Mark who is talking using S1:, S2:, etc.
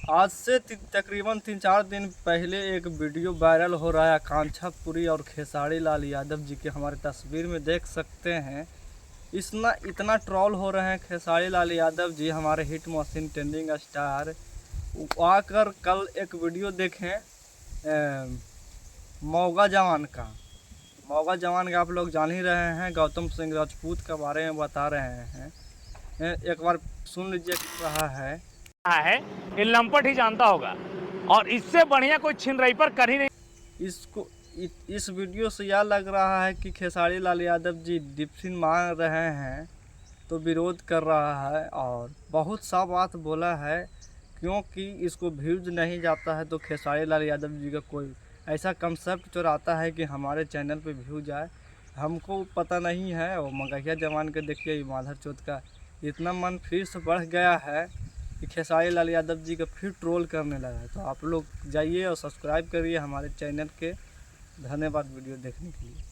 S1: आज से तकरीबन 3-4 दिन पहले एक वीडियो वायरल हो रहा है आकांक्षा पुरी और खेसारी लाल यादव जी के। हमारे तस्वीर में देख सकते हैं इतना ट्रोल हो रहे हैं खेसारी लाल यादव जी, हमारे हिट मशीन ट्रेंडिंग स्टार। आकर कल एक वीडियो देखें मौगा जवान का। मौगा जवान का आप लोग जान ही रहे हैं, गौतम सिंह राजपूत के बारे में बता रहे हैं। एक बार सुन लीजिए रहा है
S2: ये लंपट ही जानता होगा और इससे बढ़िया कोई छिनरई पर कर ही नहीं।
S1: इसको इस वीडियो से यह लग रहा है कि खेसारी लाल यादव जी डिप्सिन मांग रहे हैं तो विरोध कर रहा है और बहुत सा बात बोला है, क्योंकि इसको व्यूज नहीं जाता है तो खेसारी लाल यादव जी का कोई ऐसा कंसेप्ट चुराता है कि हमारे चैनल पे व्यूज आए। हमको पता नहीं है। और मगहिया जवान के देखिए माधर चौथ का इतना मन फिर से बढ़ गया है कि खेसारी लाल यादव जी का फिर ट्रोल करने लगा है। तो आप लोग जाइए और सब्सक्राइब करिए हमारे चैनल के। धन्यवाद वीडियो देखने के लिए।